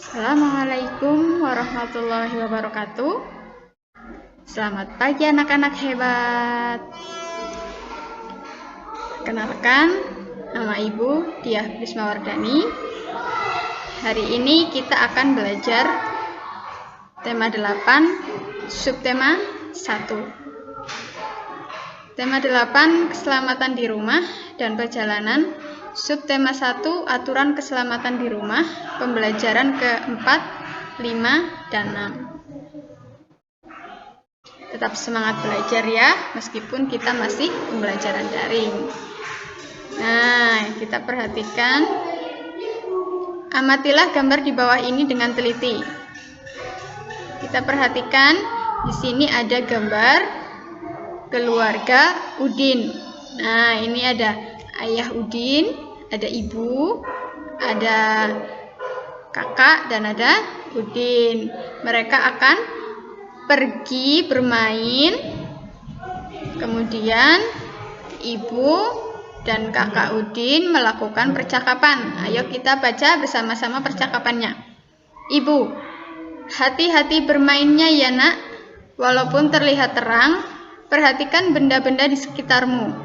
Assalamualaikum warahmatullahi wabarakatuh. Selamat pagi anak-anak hebat. Kenalkan, nama Ibu Diah Prismawardani. Hari ini kita akan belajar tema 8, subtema 1. Tema 8, keselamatan di rumah dan perjalanan. Subtema 1, aturan keselamatan di rumah, pembelajaran ke-4, 5, dan 6. Tetap semangat belajar ya, meskipun kita masih pembelajaran daring. Nah, kita perhatikan. Amatilah gambar di bawah ini dengan teliti. Kita perhatikan, di sini ada gambar keluarga Udin. Nah, ini ada ayah Udin, ada ibu, ada kakak, dan ada Udin. Mereka akan pergi bermain. Kemudian ibu dan kakak Udin melakukan percakapan. Ayo kita baca bersama-sama percakapannya. Ibu, hati-hati bermainnya ya nak. Walaupun terlihat terang, perhatikan benda-benda di sekitarmu.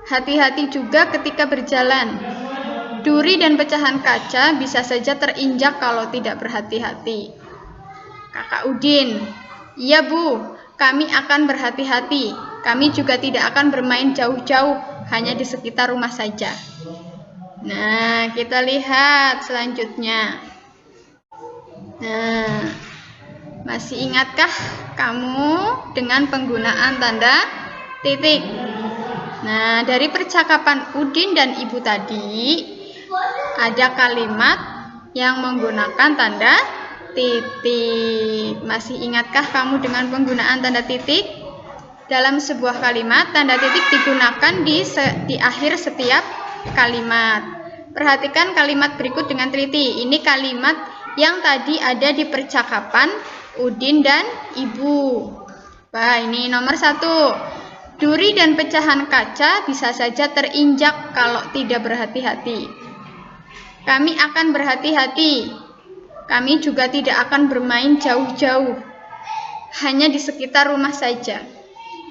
Hati-hati juga ketika berjalan. Duri dan pecahan kaca bisa saja terinjak kalau tidak berhati-hati. Kakak Udin, iya Bu, kami akan berhati-hati. Kami juga tidak akan bermain jauh-jauh, hanya di sekitar rumah saja. Nah, kita lihat selanjutnya. Nah, masih ingatkah kamu dengan penggunaan tanda titik? Nah, dari percakapan Udin dan Ibu tadi, ada kalimat yang menggunakan tanda titik. Masih ingatkah kamu dengan penggunaan tanda titik? Dalam sebuah kalimat, tanda titik digunakan di akhir setiap kalimat. Perhatikan kalimat berikut dengan teliti. Ini kalimat yang tadi ada di percakapan Udin dan Ibu. Wah, ini nomor 1. Duri dan pecahan kaca bisa saja terinjak kalau tidak berhati-hati. Kami akan berhati-hati. Kami juga tidak akan bermain jauh-jauh, hanya di sekitar rumah saja.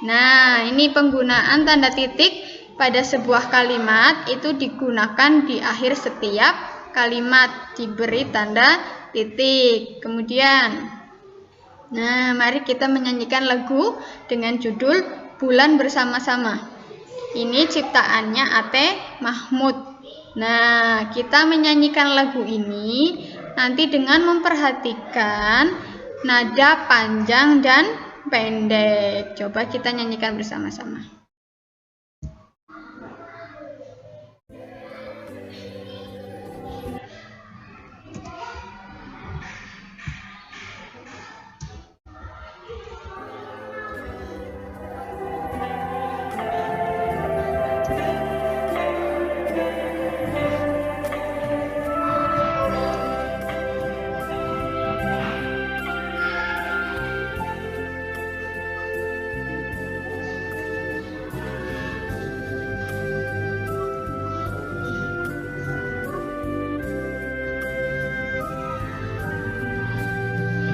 Nah, ini penggunaan tanda titik pada sebuah kalimat itu digunakan di akhir setiap kalimat, diberi tanda titik. Kemudian, nah, mari kita menyanyikan lagu dengan judul Bulan Bersama-sama. Ini ciptaannya Ate Mahmud. Nah, kita menyanyikan lagu ini nanti dengan memperhatikan nada panjang dan pendek. Coba kita nyanyikan bersama-sama.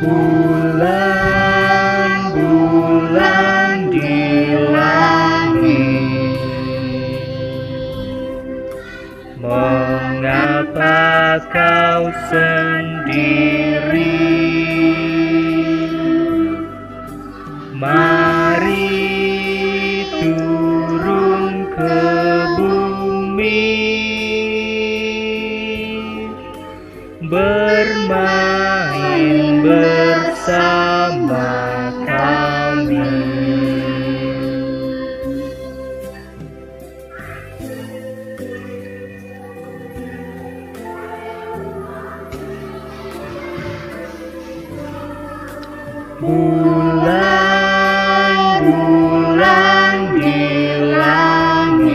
Bulan-bulan di langit, mengapa kau sendiri? Mari turun ke bumi, bermain bersama kami. Bulan-bulan di langit,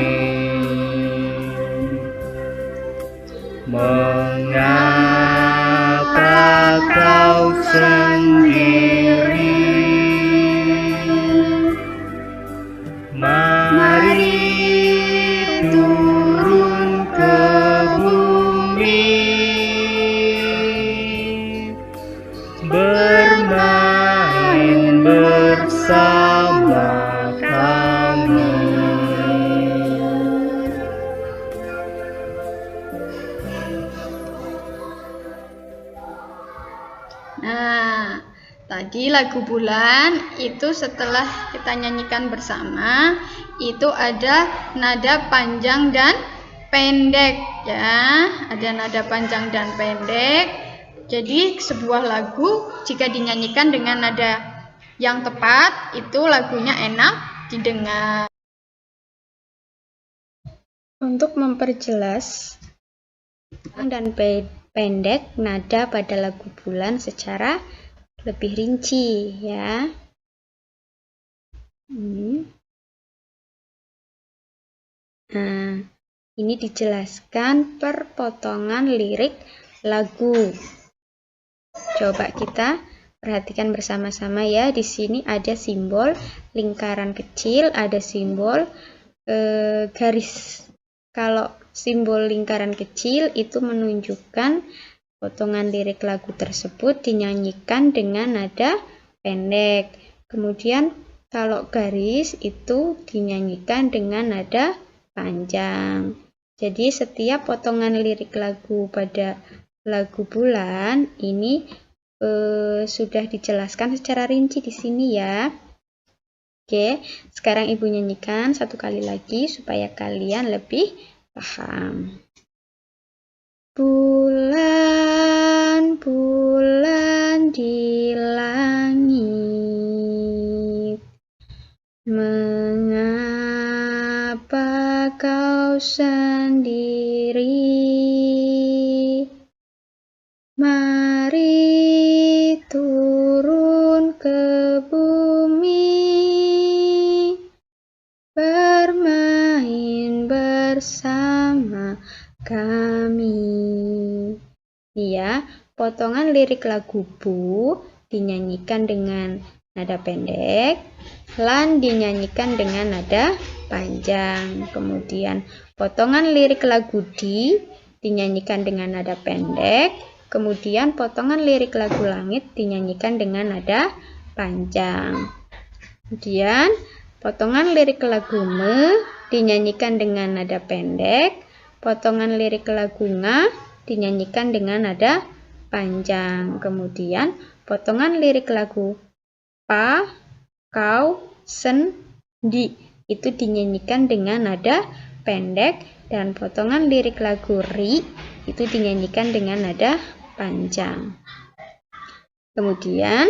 mengapa kau sendiri? Mari turun ke bumi, Nah, tadi lagu bulan itu setelah kita nyanyikan bersama, itu ada nada panjang dan pendek ya. Ada nada panjang dan pendek. Jadi sebuah lagu jika dinyanyikan dengan nada yang tepat, itu lagunya enak didengar. Untuk memperjelas dan pendek nada pada lagu bulan secara lebih rinci ya. Nah, ini dijelaskan per potongan lirik lagu. Coba kita perhatikan bersama-sama ya. Di sini ada simbol lingkaran kecil, ada simbol garis. Kalau simbol lingkaran kecil itu menunjukkan potongan lirik lagu tersebut dinyanyikan dengan nada pendek. Kemudian kalau garis itu dinyanyikan dengan nada panjang. Jadi setiap potongan lirik lagu pada lagu bulan ini sudah dijelaskan secara rinci di sini ya. Oke, sekarang Ibu nyanyikan satu kali lagi supaya kalian lebih paham. Bulan, bulan di langit, mengapa kau sendiri? Mari turun ke bumi, bermain bersama kami. Ya, potongan lirik lagu Bu dinyanyikan dengan nada pendek, lan dinyanyikan dengan nada panjang. Kemudian potongan lirik lagu Di dinyanyikan dengan nada pendek. Kemudian potongan lirik lagu Langit dinyanyikan dengan nada panjang. Kemudian potongan lirik lagu Me dinyanyikan dengan nada pendek. Potongan lirik lagu Nga dinyanyikan dengan nada panjang. Kemudian potongan lirik lagu Pa, Kau, Sen, Di itu dinyanyikan dengan nada pendek. Dan potongan lirik lagu Ri itu dinyanyikan dengan nada panjang. Kemudian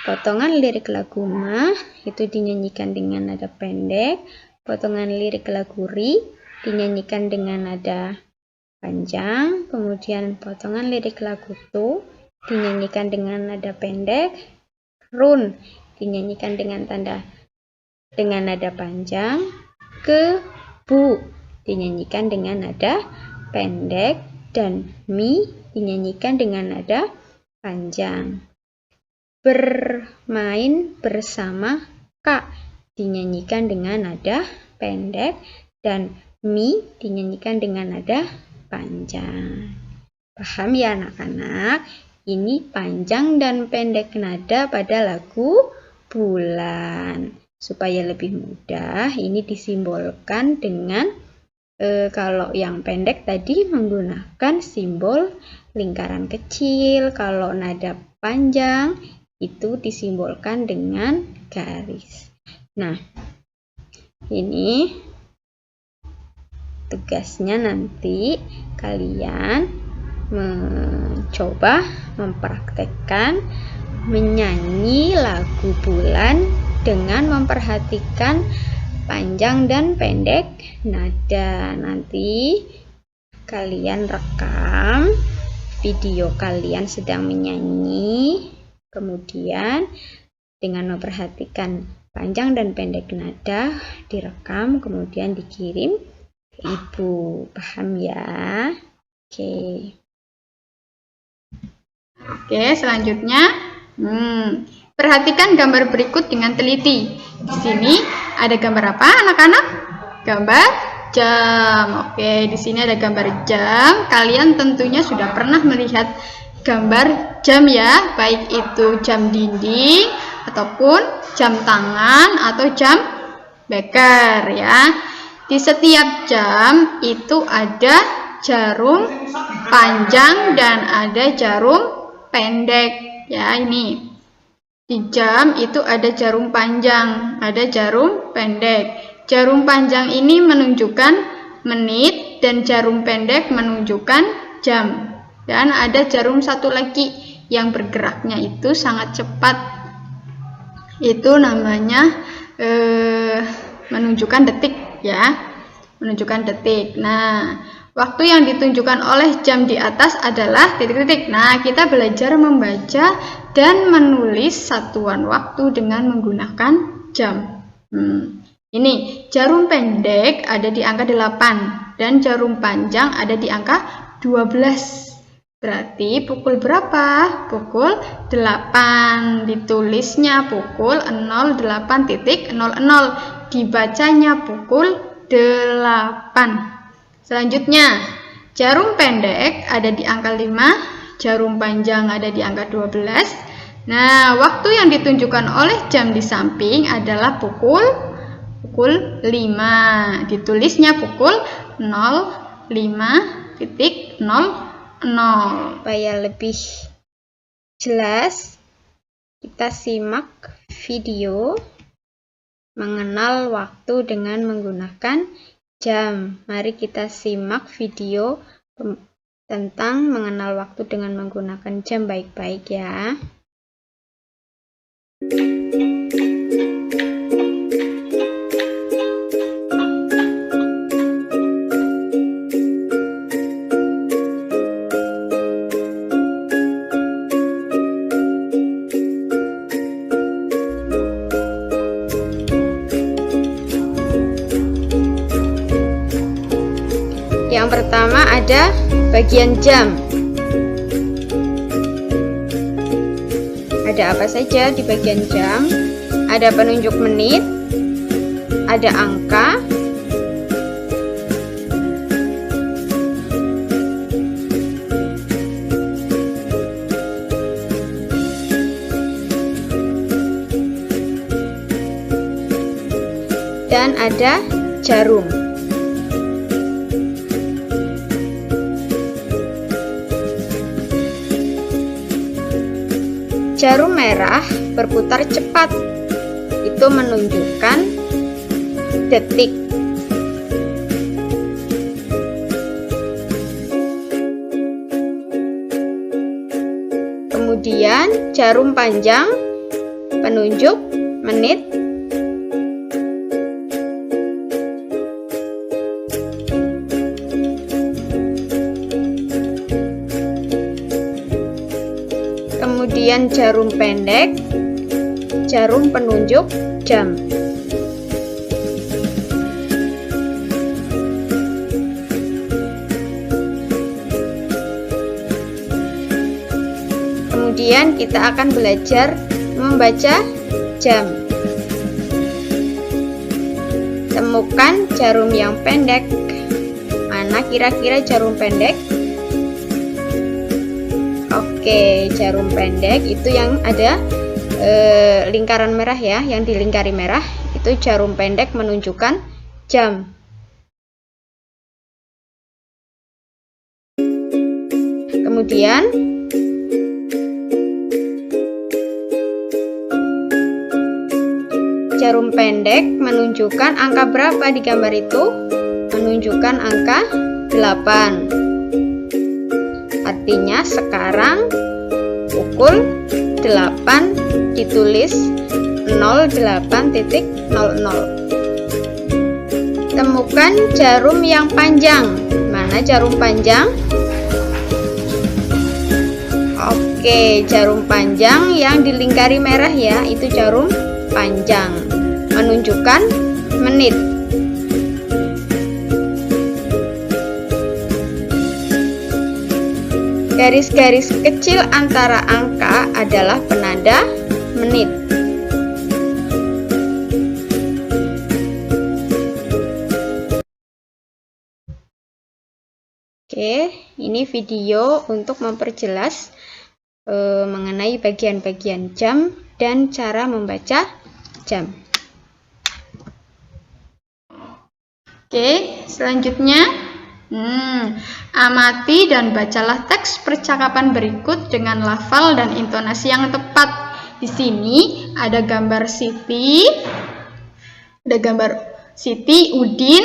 potongan lirik lagu Ma itu dinyanyikan dengan nada pendek. Potongan lirik lagu Ri dinyanyikan dengan nada panjang. Kemudian potongan lirik lagu Tu dinyanyikan dengan nada pendek. Run dinyanyikan dengan nada panjang. Bu dinyanyikan dengan nada pendek, dan Mi dinyanyikan dengan nada panjang. Bermain bersama Kak dinyanyikan dengan nada pendek, dan Mi dinyanyikan dengan nada panjang. Paham ya anak-anak? Ini panjang dan pendek nada pada lagu bulan. Supaya lebih mudah, ini disimbolkan dengan kalau yang pendek tadi menggunakan simbol lingkaran kecil. Kalau nada panjang itu disimbolkan dengan garis. Nah, ini tugasnya nanti kalian mencoba mempraktekkan menyanyi lagu bulan dengan memperhatikan panjang dan pendek nada. Nanti kalian rekam video kalian sedang menyanyi, kemudian dengan memperhatikan panjang dan pendek nada direkam, kemudian dikirim ke Ibu. Paham ya? Oke, selanjutnya perhatikan gambar berikut dengan teliti. Di sini ada gambar apa, anak-anak? Gambar jam. Oke, di sini ada gambar jam. Kalian tentunya sudah pernah melihat gambar jam ya, baik itu jam dinding ataupun jam tangan atau jam beker ya. Di setiap jam itu ada jarum panjang dan ada jarum pendek. Ya, ini. Di jam itu ada jarum panjang, ada jarum pendek. Jarum panjang ini menunjukkan menit dan jarum pendek menunjukkan jam. Dan ada jarum satu lagi yang bergeraknya itu sangat cepat. Itu namanya menunjukkan detik ya. Menunjukkan detik. Nah, waktu yang ditunjukkan oleh jam di atas adalah titik-titik. Nah, kita belajar membaca dan menulis satuan waktu dengan menggunakan jam. Ini jarum pendek ada di angka 8 dan jarum panjang ada di angka 12. Berarti pukul berapa? Pukul 8. Ditulisnya pukul 08.00. Dibacanya pukul 8. Selanjutnya, jarum pendek ada di angka 5. Jarum panjang ada di angka 12. Nah, waktu yang ditunjukkan oleh jam di samping adalah pukul 5. Ditulisnya pukul 05.00. Supaya lebih jelas, kita simak video mengenal waktu dengan menggunakan jam. Mari kita simak video tentang mengenal waktu dengan menggunakan jam baik-baik ya. Yang pertama ada bagian jam. Ada apa saja di bagian jam? Ada penunjuk menit, ada angka, dan ada jarum. Jarum merah berputar cepat, itu menunjukkan detik. Kemudian jarum panjang penunjuk menit. Kemudian jarum pendek, jarum penunjuk jam. Kemudian kita akan belajar membaca jam. Temukan jarum yang pendek. Mana kira-kira jarum pendek? Oke, jarum pendek itu yang ada lingkaran merah ya, yang dilingkari merah itu jarum pendek menunjukkan jam. Kemudian jarum pendek menunjukkan angka berapa di gambar itu? Menunjukkan angka 8. Artinya sekarang pukul 8 ditulis 08.00. Temukan jarum yang panjang. Mana jarum panjang? Oke, jarum panjang yang dilingkari merah ya, itu jarum panjang. Menunjukkan menit. Garis-garis kecil antara angka adalah penanda menit. Oke, ini video untuk memperjelas mengenai bagian-bagian jam dan cara membaca jam. Oke, selanjutnya Amati dan bacalah teks percakapan berikut dengan lafal dan intonasi yang tepat. Di sini ada gambar Siti, Udin,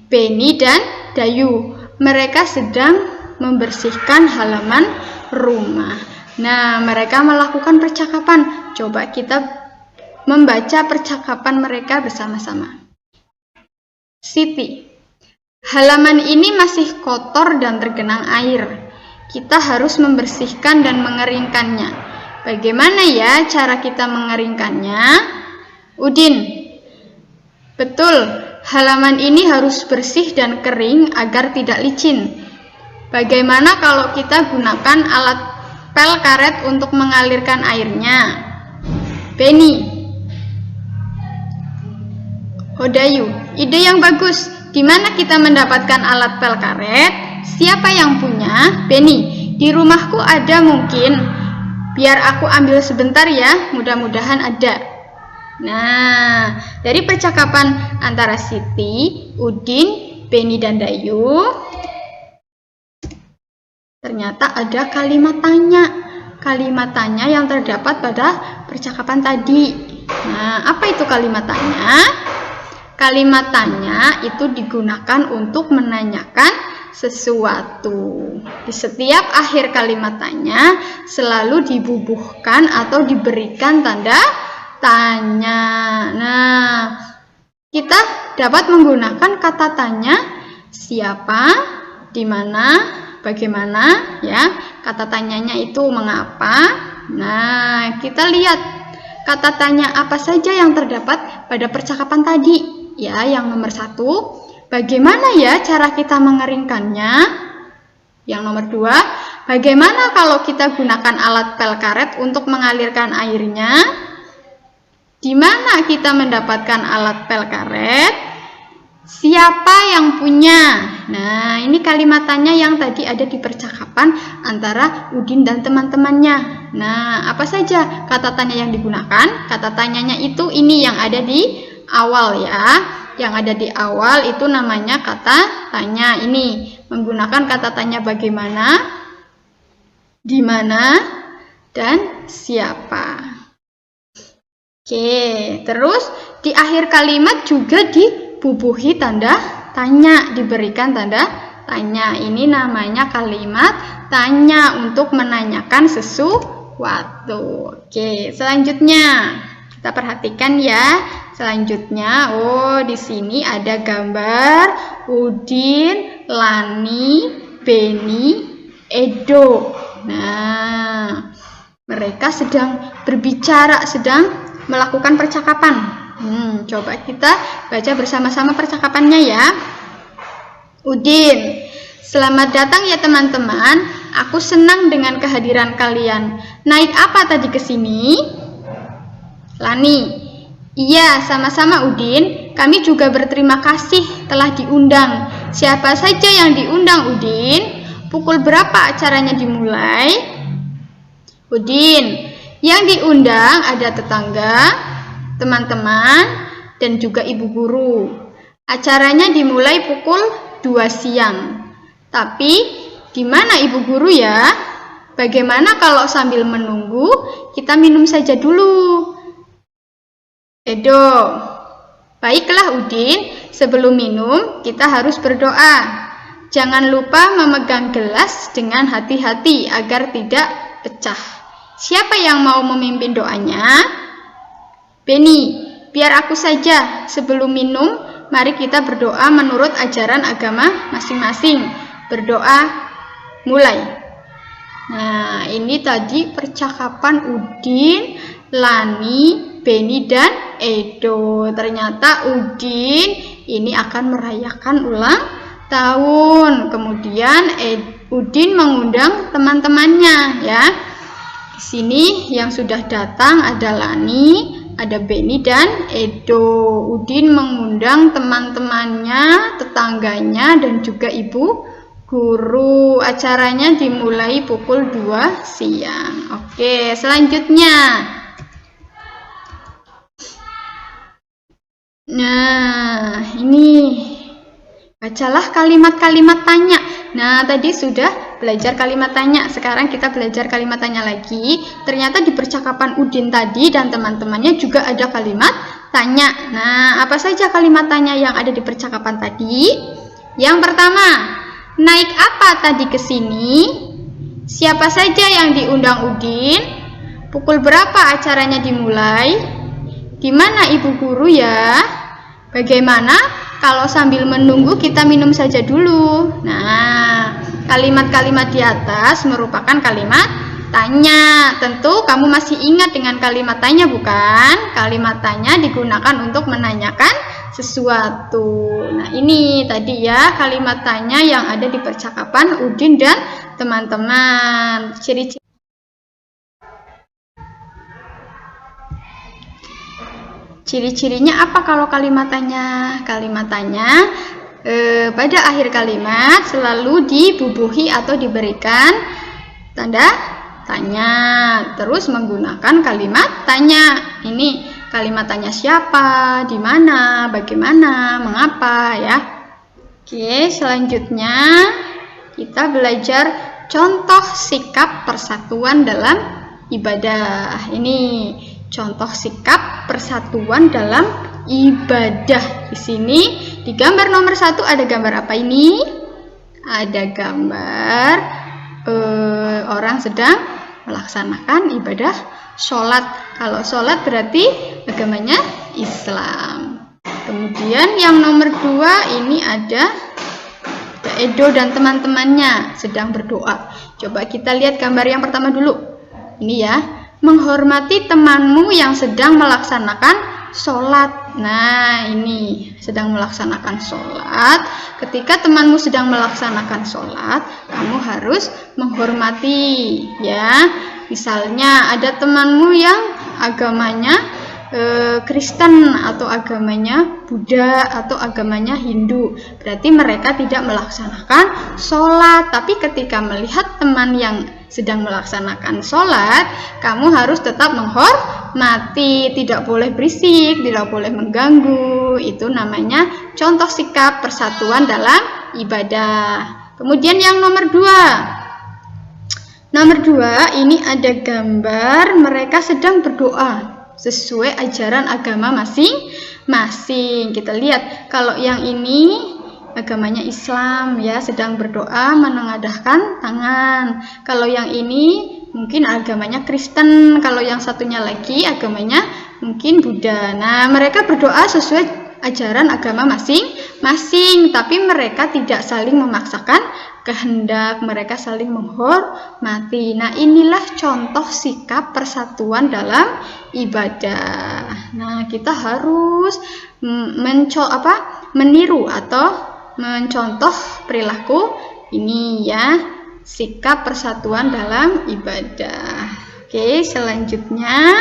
Beni, dan Dayu. Mereka sedang membersihkan halaman rumah. Nah, mereka melakukan percakapan. Coba kita membaca percakapan mereka bersama-sama. Siti, halaman ini masih kotor dan tergenang air. Kita harus membersihkan dan mengeringkannya. Bagaimana ya cara kita mengeringkannya? Udin, betul, halaman ini harus bersih dan kering agar tidak licin. Bagaimana kalau kita gunakan alat pel karet untuk mengalirkan airnya? Beni, Dayu, ide yang bagus. Di mana kita mendapatkan alat pel karet? Siapa yang punya? Beni, di rumahku ada mungkin. Biar aku ambil sebentar ya, mudah-mudahan ada. Nah, dari percakapan antara Siti, Udin, Beni, dan Dayu, ternyata ada kalimat tanya. Kalimat tanya yang terdapat pada percakapan tadi. Nah, apa itu kalimat tanya? Kalimat tanya itu digunakan untuk menanyakan sesuatu. Di setiap akhir kalimat tanya selalu dibubuhkan atau diberikan tanda tanya. Nah, kita dapat menggunakan kata tanya siapa, di mana, bagaimana, ya. Kata tanyanya itu mengapa. Nah, kita lihat kata tanya apa saja yang terdapat pada percakapan tadi. Ya, yang nomor 1, bagaimana ya cara kita mengeringkannya? Yang nomor 2, bagaimana kalau kita gunakan alat pel karet untuk mengalirkan airnya? Di mana kita mendapatkan alat pel karet? Siapa yang punya? Nah, ini kalimat tanya yang tadi ada di percakapan antara Udin dan teman-temannya. Nah, apa saja kata tanya yang digunakan? Kata tanyanya itu ini yang ada di awal ya. Yang ada di awal itu namanya kata tanya. Ini menggunakan kata tanya bagaimana, di mana, dan siapa. Oke, terus di akhir kalimat juga dibubuhi tanda tanya, diberikan tanda tanya. Ini namanya kalimat tanya untuk menanyakan sesuatu. Oke, selanjutnya kita perhatikan ya. Selanjutnya, di sini ada gambar Udin, Lani, Beni, Edo. Nah, mereka sedang berbicara, sedang melakukan percakapan. Coba kita baca bersama-sama percakapannya ya. Udin, selamat datang ya teman-teman. Aku senang dengan kehadiran kalian. Naik apa tadi ke sini? Lani, iya, sama-sama Udin. Kami juga berterima kasih telah diundang. Siapa saja yang diundang, Udin? Pukul berapa acaranya dimulai? Udin, yang diundang ada tetangga, teman-teman, dan juga ibu guru. Acaranya dimulai pukul 2 siang. Tapi, di mana ibu guru ya? Bagaimana kalau sambil menunggu, kita minum saja dulu? Edo, baiklah Udin, sebelum minum kita harus berdoa. Jangan lupa memegang gelas dengan hati-hati agar tidak pecah. Siapa yang mau memimpin doanya? Beni, biar aku saja. Sebelum minum, mari kita berdoa menurut ajaran agama masing-masing. Berdoa, mulai. Nah, ini tadi percakapan Udin, Lani, Beni, dan Edo. Ternyata Udin ini akan merayakan ulang tahun. Kemudian Udin mengundang teman-temannya ya. Di sini yang sudah datang ada Lani, ada Beni, dan Edo. Udin mengundang teman-temannya, tetangganya, dan juga ibu guru. Acaranya dimulai pukul 2 siang. Oke, selanjutnya. Nah, ini Bacalah kalimat-kalimat tanya. Nah, tadi sudah belajar kalimat tanya. Sekarang kita belajar kalimat tanya lagi. Ternyata di percakapan Udin tadi dan teman-temannya juga ada kalimat tanya. Nah, apa saja kalimat tanya yang ada di percakapan tadi? Yang pertama, naik apa tadi ke sini? Siapa saja yang diundang Udin? Pukul berapa acaranya dimulai? Di mana ibu guru ya? Bagaimana kalau sambil menunggu kita minum saja dulu? Nah, kalimat-kalimat di atas merupakan kalimat tanya. Tentu kamu masih ingat dengan kalimat tanya, bukan? Kalimat tanya digunakan untuk menanyakan sesuatu. Nah, ini tadi ya kalimat tanya yang ada di percakapan Udin dan teman-teman. Ciri-ciri Ciri-cirinya apa kalau kalimat tanya? Kalimat tanya pada akhir kalimat selalu dibubuhi atau diberikan tanda tanya. Terus menggunakan kalimat tanya. Ini kalimat tanya siapa, di mana, bagaimana, mengapa ya. Oke, selanjutnya kita belajar contoh sikap persatuan dalam ibadah. Ini contoh sikap persatuan dalam ibadah. Di sini di gambar nomor 1 ada gambar apa ini? Ada gambar orang sedang melaksanakan ibadah sholat. Kalau sholat berarti agamanya Islam. Kemudian yang nomor 2 ini ada Edo dan teman-temannya sedang berdoa. Coba kita lihat gambar yang pertama dulu. Ini ya. Menghormati temanmu yang sedang melaksanakan sholat. Nah, ini sedang melaksanakan sholat. Ketika temanmu sedang melaksanakan sholat, kamu harus menghormati ya. Misalnya ada temanmu yang agamanya Kristen atau agamanya Buddha atau agamanya Hindu, berarti mereka tidak melaksanakan sholat. Tapi ketika melihat teman yang sedang melaksanakan sholat, kamu harus tetap menghormati, tidak boleh berisik, tidak boleh mengganggu. Itu namanya contoh sikap persatuan dalam ibadah. Kemudian yang nomor 2. Nomor 2 ini ada gambar mereka sedang berdoa sesuai ajaran agama masing-masing. Kita lihat kalau yang ini agamanya Islam ya, sedang berdoa menengadahkan tangan. Kalau yang ini mungkin agamanya Kristen, kalau yang satunya lagi agamanya mungkin Buddha. Nah, mereka berdoa sesuai ajaran agama masing-masing, tapi mereka tidak saling memaksakan kehendak, mereka saling menghormati. Nah, inilah contoh sikap persatuan dalam ibadah. Nah, kita harus meniru atau mencontoh perilaku ini ya, sikap persatuan dalam ibadah. Oke, selanjutnya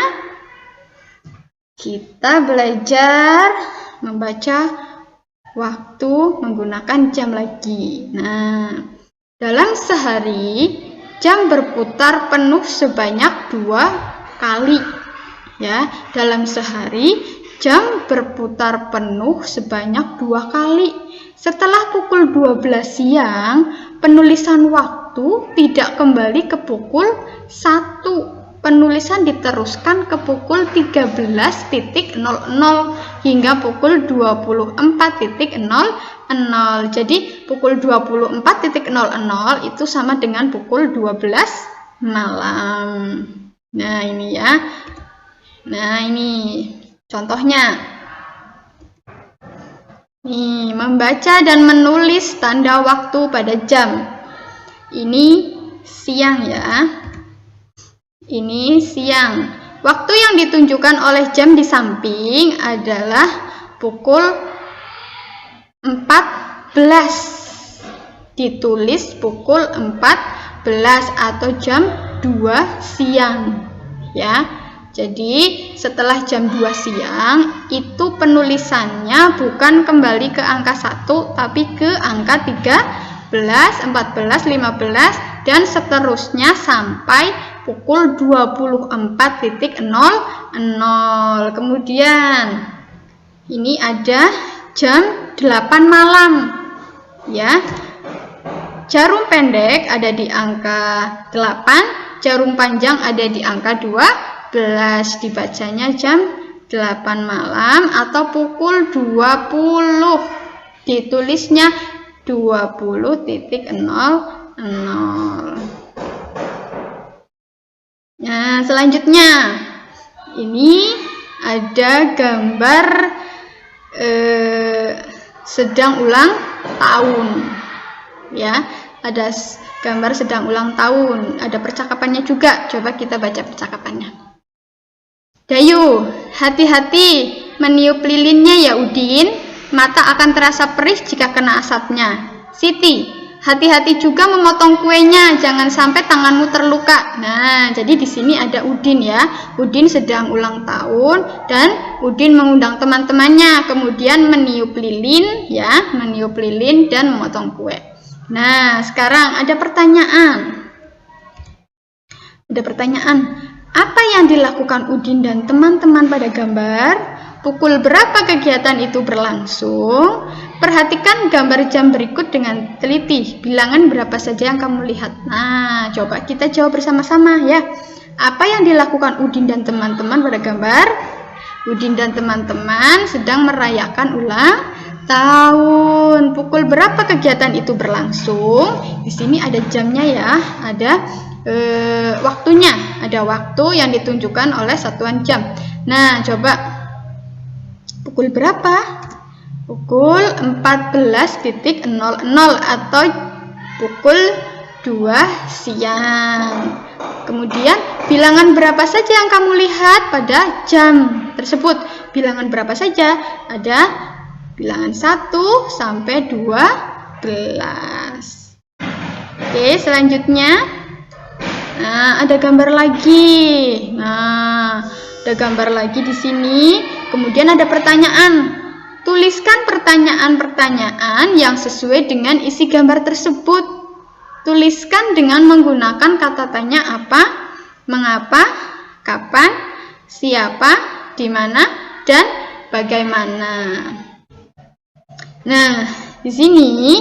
kita belajar membaca waktu menggunakan jam lagi. Nah, dalam sehari jam berputar penuh sebanyak 2 kali ya. Dalam sehari jam berputar penuh sebanyak 2 kali. Setelah pukul 12 siang, penulisan waktu tidak kembali ke pukul 1. Penulisan diteruskan ke pukul 13.00 hingga pukul 24.00. Jadi pukul 24.00 itu sama dengan pukul 12 malam. Nah, ini ya. Nah, ini contohnya. Nih, membaca dan menulis tanda waktu pada jam. Ini siang ya. Ini siang. Waktu yang ditunjukkan oleh jam di samping adalah pukul 14. Ditulis pukul 14 atau jam 2 siang. Ya. Jadi, setelah jam 2 siang, itu penulisannya bukan kembali ke angka 1, tapi ke angka 13, 14, 15, dan seterusnya sampai pukul 24.00. Kemudian ini ada jam 8 malam. ya. Jarum pendek ada di angka 8, jarum panjang ada di angka 12. Dibacanya jam 8 malam atau pukul 20. Ditulisnya 20.00. Nah, selanjutnya ini ada gambar sedang ulang tahun, ya. Ada gambar sedang ulang tahun, ada percakapannya juga. Coba kita baca percakapannya. Dayu, hati-hati meniup lilinnya ya Udin, mata akan terasa perih jika kena asapnya. Siti, hati-hati juga memotong kuenya, jangan sampai tanganmu terluka. Nah, jadi di sini ada Udin ya. Udin sedang ulang tahun dan Udin mengundang teman-temannya, kemudian meniup lilin ya, meniup lilin dan memotong kue. Nah, sekarang ada pertanyaan. Apa yang dilakukan Udin dan teman-teman pada gambar? Pukul berapa kegiatan itu berlangsung? Perhatikan gambar jam berikut dengan teliti. Bilangan berapa saja yang kamu lihat? Nah, coba kita jawab bersama-sama ya. Apa yang dilakukan Udin dan teman-teman pada gambar? Udin dan teman-teman sedang merayakan ulang tahun. Pukul berapa kegiatan itu berlangsung? Di sini ada jamnya ya, ada waktunya, ada waktu yang ditunjukkan oleh satuan jam. Nah, coba pukul berapa? Pukul 14.00 atau pukul 2 siang. Kemudian bilangan berapa saja yang kamu lihat pada jam tersebut? Bilangan berapa saja? Ada bilangan 1 sampai 12. Oke, selanjutnya ada gambar lagi. Nah, ada gambar lagi di sini. Kemudian ada pertanyaan. Tuliskan pertanyaan-pertanyaan yang sesuai dengan isi gambar tersebut. Tuliskan dengan menggunakan kata tanya apa, mengapa, kapan, siapa, di mana, dan bagaimana. Nah, di sini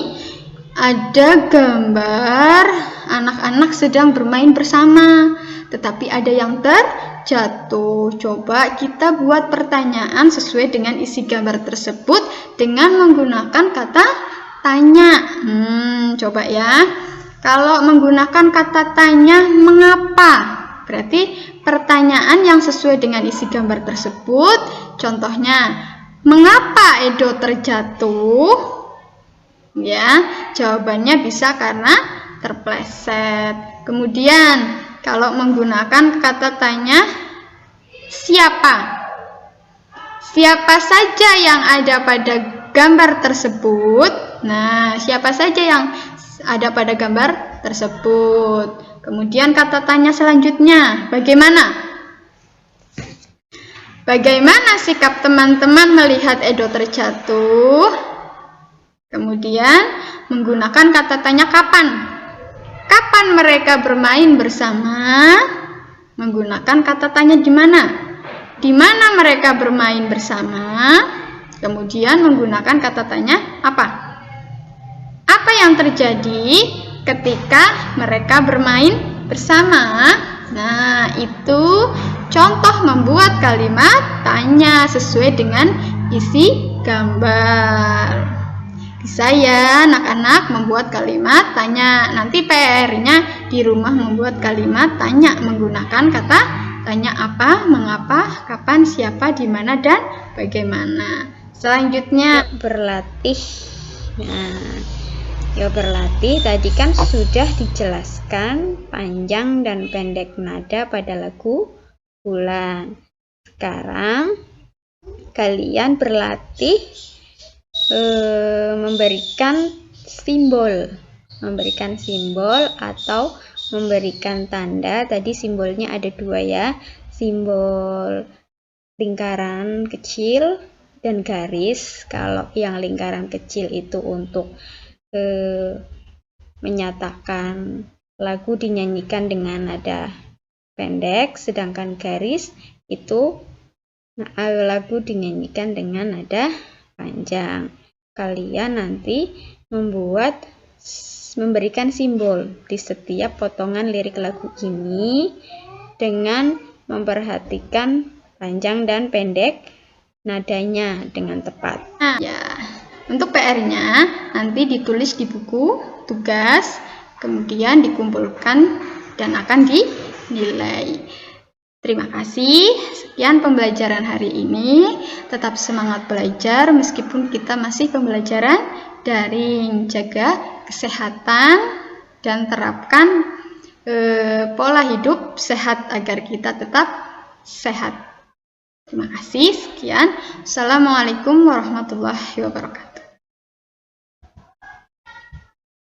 ada gambar anak-anak sedang bermain bersama, tetapi ada yang terjatuh. Coba kita buat pertanyaan sesuai dengan isi gambar tersebut dengan menggunakan kata tanya. Coba ya. Kalau menggunakan kata tanya, mengapa? Berarti pertanyaan yang sesuai dengan isi gambar tersebut. Contohnya, mengapa Edo terjatuh? Ya, jawabannya bisa karena terpleset. Kemudian, kalau menggunakan kata tanya, siapa? Siapa saja yang ada pada gambar tersebut? Nah, siapa saja yang ada pada gambar tersebut? Kemudian kata tanya selanjutnya, bagaimana? Bagaimana sikap teman-teman melihat Edo terjatuh? Kemudian menggunakan kata tanya kapan? Kapan mereka bermain bersama? Menggunakan kata tanya di mana? Di mana mereka bermain bersama? Kemudian menggunakan kata tanya apa? Apa yang terjadi ketika mereka bermain bersama? Nah, itu contoh membuat kalimat tanya sesuai dengan isi gambar. Bisa ya anak-anak membuat kalimat tanya. Nanti PR-nya di rumah membuat kalimat tanya menggunakan kata tanya apa, mengapa, kapan, siapa, di mana, dan bagaimana. Selanjutnya berlatih. Nah, ya berlatih tadi kan sudah dijelaskan panjang dan pendek nada pada lagu Bulan. Sekarang kalian berlatih memberikan simbol atau memberikan tanda. Tadi simbolnya ada dua ya, simbol lingkaran kecil dan garis. Kalau yang lingkaran kecil itu untuk menyatakan lagu dinyanyikan dengan nada pendek, sedangkan garis itu lagu dinyanyikan dengan nada panjang. kalian nanti memberikan simbol di setiap potongan lirik lagu ini dengan memperhatikan panjang dan pendek nadanya dengan tepat. Nah, ya, untuk PR-nya nanti ditulis di buku tugas, kemudian dikumpulkan dan akan dinilai. Terima kasih. Sekian pembelajaran hari ini. Tetap semangat belajar meskipun kita masih pembelajaran daring. Jaga kesehatan dan terapkan pola hidup sehat agar kita tetap sehat. Terima kasih. Sekian. Assalamualaikum warahmatullahi wabarakatuh.